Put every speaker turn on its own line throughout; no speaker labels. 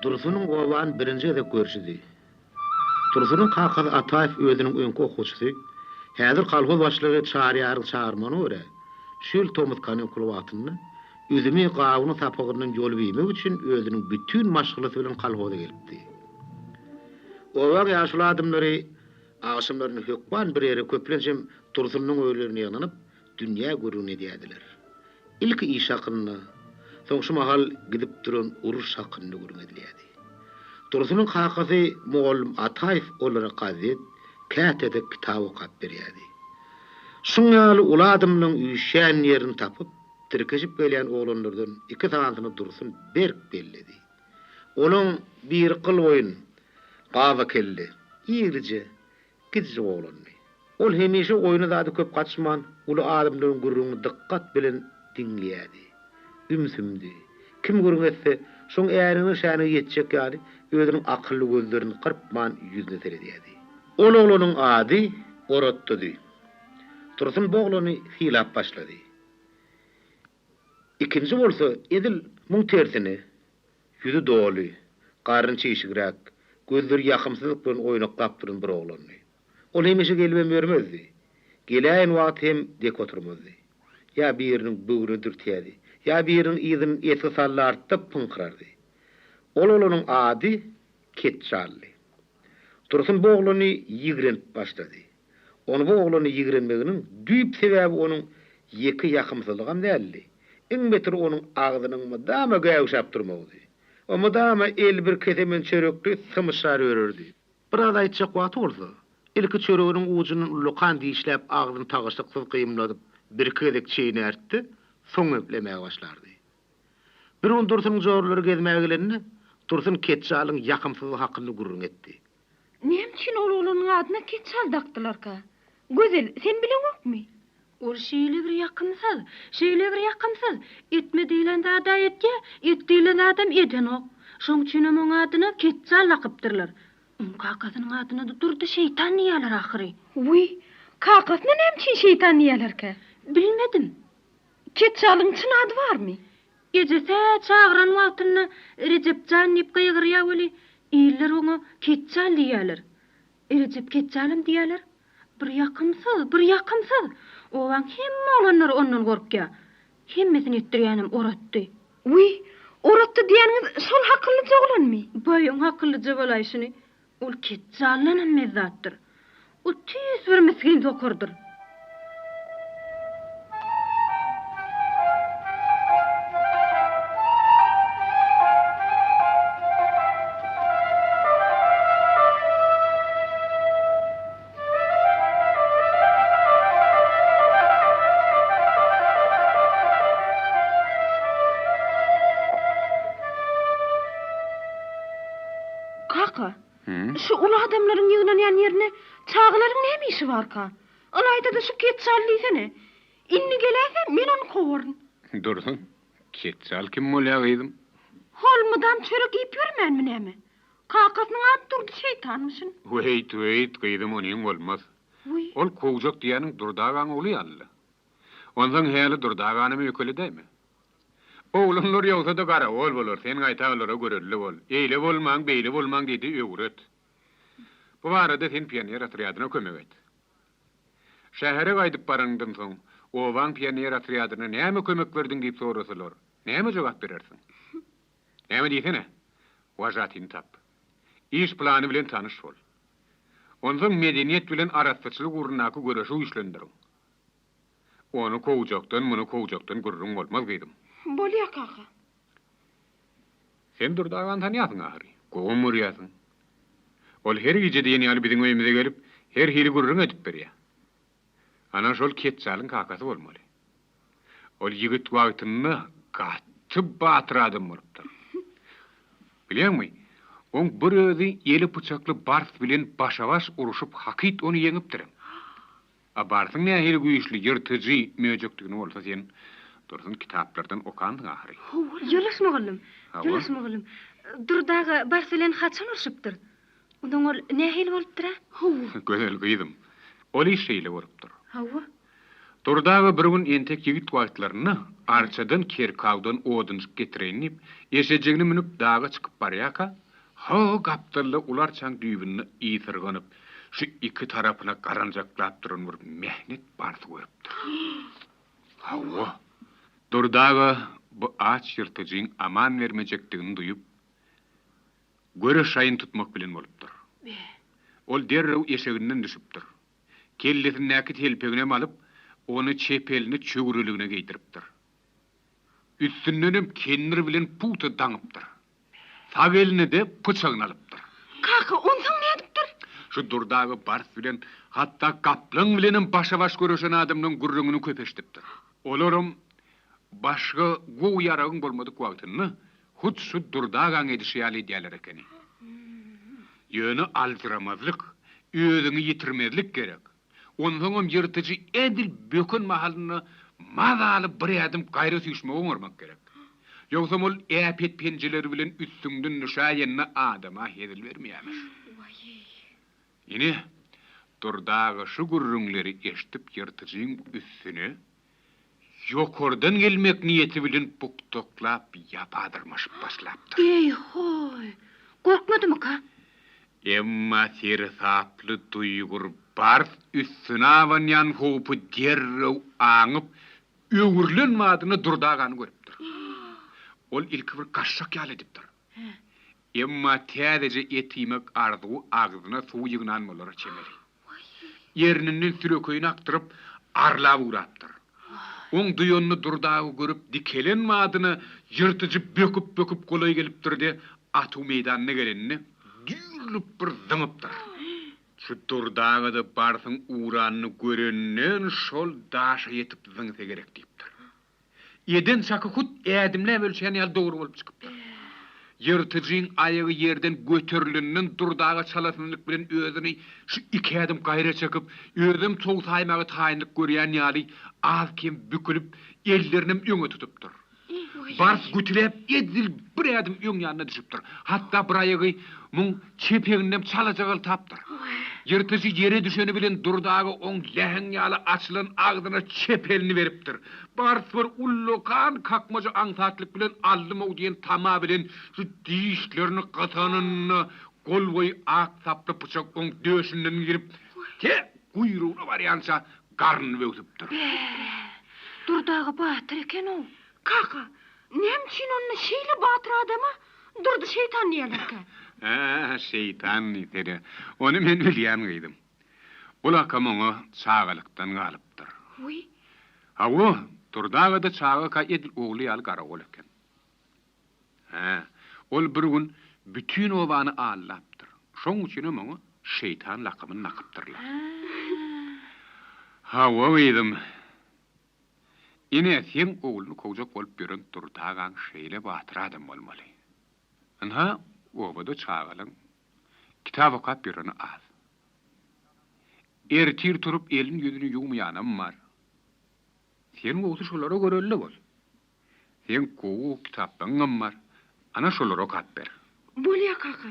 Dursunun gowan birinji de görüşdi. Dursunun kakaz Ataev özüniň öňkü okuwçysy, häzir kalhoz başlygy çağırýar çağırmany görä. Şol Tomut Kanukulawatyny özümi gawyny tapagyndan ýol bermek üçin özüniň bütün maşgulaty bilen kalhoza gelipdi. Owa ýaşly adamlary aşymlaryny hökman bir ýere köplenjem Dursunyň öýlerine ýananyp dünýä görüň edýärdiler. İlki iş hakyny, soň şu mahal gidip duran uruş hakyny görüň edilýärdi. Dursunyň kakasy Moğolum Ataev olara gazet, kätede kitap okap berýärdi. Şuňaly ula adamlaryň üýşän ýerini tapyp, tirkeşip gelýän oglanlardan iki taňatyny Dursun berk belledi. Onun bir kıl oyun, gawa keldi. İýilije, gidje oglandy. Ol hemişe oyuna zady köp gaçman, ula adamlaryň gurruny dikkat bilen dinleýärdi. Ümsümdi. Kim görüň etse, şoň ärini şäne ýetjek ýaly, özüniň akylly gözlerini kırpman ýüzüne seredýärdi. Ol oglanyň ady Oratdy. Dursun bu oglany hilap başlady. İkinji bolsa edil muň tersine, ýüzü doly, garyn çeşigrak, gözleri ýakymsyzlyk bilen oýnap gapdyran bir oglany. Ol hemişe gelip bermezdi. Gelýän wagt hem dek oturmazdy. Ya biriniň böwrüne dürtýärdi, ya biriniň ýygyny etge sallartyp pynqyrardy. Olanyň ady Ketçally. Dursun bu oglany ýigrenip başlady. Onu bu oglany ýigrenmeginiň düýp sebäbi onuň ýeki ýakymsyzlygam däldi. Iň beter onuň agzynyň mydama gäwşap durmagdy. O mydama el bir kesemen çörekli symyşar örerdi. Biraz aýtjak wagt bolsa, ilki çöreginiň ujunyň lukan diýişläp agzyny tagyşlyksyz gymladyp bir kedek çeýini ärtdi, soň öplemäge başlardy. Bir on Dursunyň jorlary gezmäge gelenini Dursun Ketçalyň ýakymsyzlygy hakyny gurrun etdi.
Nämçin ol olanyň adyna Ketçal dakdylarka? Gözel, sen bilenokmy? Ol şeýle bir ýakymsyz. Etme diýlen da etge, etdilen adam edenok. Şoň üçin onuň adyna Ketçal lakypdyrlar. Kakasynyň adyna da durdy şeytan diýerler ahyry. Uy, kakasyna nämçin şeytan diýerlerkä? Bilmedim. Ketçalyň çyn ady barmy? Gejese çağıran wagtyny Recepjan diýip gyýgyrýar weli, ýyller onu Ketçal diýerler. Recep Ketçalym diýerler. Bir ýakymsyz. Owaň hemme olanlar ondan gorkýar. Hemmesini etdirýänim Oratdy. Uy, Oratdy diýeniňiz şol hakyllyja olanmy? Boýun hakyllyja bolaýşyny. Ol Ketçalyň mezatdyr. O tüýs bir miskin zokurdur. Kaka, şu ulu adamlaryň ýyglanýan ýerine çağlaryň näme işi barka? Alayda da şu Ketçal diýsene. Inni geläse men onu kowaryn.
Dursun, Ketçal kim bolýagydim?
Holmydan çörek ýyp ýörmänmi näme? Kakasynyň ady durdy şeytanmyşyn.
Wait, gyýdym onuň bolmaz. Ol kowjak diýeniň durdagan oly ýaly. Ondan häli durdaganymy öküledämi? Oğlanlar ýolda da gara ol bolar, sen gaýtalara görelli bol. Eýle bolmaň, beýle bolmaň diýdi öwret. Bu barada sen pioner atryadyna kömek et. Şähere gaýdyp baranyňdan soň, owaň pioner atryadına näme kömek berdiň diýip sorasalar, näme jogap berersiň? Näme diýsene? Wajatyn tap. İş plany bilen tanyş bol. Ondan medeniýet bilen araşdyrçylyk urnaky göreşi işlendirin. Onu kowjakdan, muny kowjakdan gurrun bolmaz gyýdym.
Bolýar kaka.
Sen durdagan tanýasyň ahyry. Gowun murýasyň. Ol her gije diýen ýaly biziň öýümizde gelip, her hili gurrun edip berýär. Ana şol Ketçalyň kakasy bolmaly. Ol ýigit wagtyny gatty batyrady bolupdyr. Bilýärmi? On bir özi ýeli puçakly bars bilen başa-baş uruşup hakyt onu ýeňipdir. A barsyň nähili güýçli ýyrtyjy möjekdigini bolsa sen Dursun kitaplardan okandyň ahyry. Ýöleşmegildim. Durdaga bars bilen haçan uruşupdyr. Ondan ol nähili bolupdyr? Gözel gyýdym. Ol işeýle bolupdyr.
Hawa.
Durdağı bir gün entek yigit wagtlaryny arçadan kerkawdan odunçyp getirenip, eşejegini minip dağa çykyp barýaka, ha gapdyrly ular çaň düýbünni ýityrgynyp, şu iki tarapyna garanjaklap duran bir mehnet bardy görüpdir. Hawa, Durdağı bu aç ýyrtyjyň aman vermejekdigini duýup, göre şaýyn tutmak bilen bolupdyr. Ol derrew eşeginden düşüpdir. Kelletini näki telpegine alyp, onu çepelini çöwrüligine geydiripdir. Üstündenim kendir bilen puta daňypdyr. Sag elini de pıçagyny alypdyr.
Kaka, ondan ne edipdir?
Şu Durdağı bars bilen, hatta kaplan bilenim başa baş görüşen adamyň gurrüňini köpeşdipdir. Olarum başga gow ýaragyň bolmadyk wagtyny hut şu Durdağı edişýäli diýerler ekeni. Ýöne aldıramazlyk, özüňi ýitirmezlik gerek. Ondan ýyrtyjy edil bökün mahalyny mazaly bir adam gaýry süýşme oňarmak gerek. Ýogsa ol äpet penjeleri bilen üstüňden nüşäýenni adama hedil bermeýärmiş. Ýene Durdağı şu gurrüňleri eşitip ýyrtyjyň üstüne ýokordan gelmek niýeti bilen buktoklap ýapadyrmaş başlapdyr.
Ey hoy, korkmadymy ka?
Emma saply duýgur bars üstüne awanyan hopy derrew aňyp öwürlenmädini Durdağany görüpdir. Ol ilki bir gaşşak ýaly edipdir. Emma täzeje etimek ardy agzyna suw ýygnan bolar çemeri. Ýerininden süreköýüni aktyryp arlap urapdyr. Oň duýanyny Durdağı görüp dikelenmädini ýyrtyjy böküp golay gelipdir de atu meýdanyna gelenini dürlüp bir zyňypdyr. Şu Durdağı da barsyň uranyny görenden şol daşa ýetip zyňse gerek diýipdir. Eden çaky hut ädimle ölçen ýal dogry bolup çykypdyr. Ýyrtyjyň aýagy ýerden göterilenden Durdağı çalasynyk bilen özüni şu iki adım gaýra çakyp, özüm çoğ saýmagy taýynlyk görýän ýaly az kim bükülip ellerini öňe tutupdyr. Bars gütülep edil bir adım öň ýanyna düşüpdir. Hatta bir aýagy muň çepeginden çalajagal tapdyr. Ýyrtyjy ýere düşeni bilen Durdağı oň leheň ýaly açylan agzyna çepelini beripdir. Bars bir ullokan kakmaja aňsatlyk bilen aldyma diýen tama bilen şu diýişlerini gatanyny golboy ak saply pıçak oň döşünden girip te guýrugyna barýança garny wöwüpdir.
Durdağı batyr eken o. Kaka, nemçin onu şeýle batyr adama durdy şeytan diýerler.
Şeytan ýeteri. Onu men bilýän gyýdym. Ula kamoňa çağalykdan galypdyr.
Uy.
Hawa, Durdağı da çağa ka edil ogly ýaly garagol eken. Ol bir gün bütün obany allapdyr. Şoň üçin oňa şeytan lakymyny nakypdyrlar. Hawa gyýdym. Ine sen oglyny kowjak bolup beren Durdağı şeýle batyr adam bolmaly. Anha obada çağalyň kitap okap bereni az. Ertir turup elin ýüzüni ýuwmaýanam bar. Sen oňy şolara görelli bol. Sen gowy kitapdan bar. Ana şolara okap ber.
Bolýa kaka.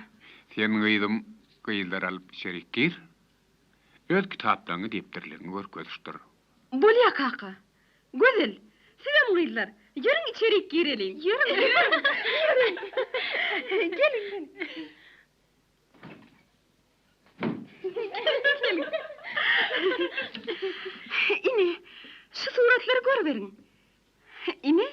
Sen gyýdym gyýyldar alyp şerik gir. Öz kitapdaňy depderlerini görkezişdir.
Bolýa kaka. Gözel. Sizem gyýyldar. Ýöriň içerik girelim. Ýöriň. Gelin. İne, şu suratları görüverin. İne,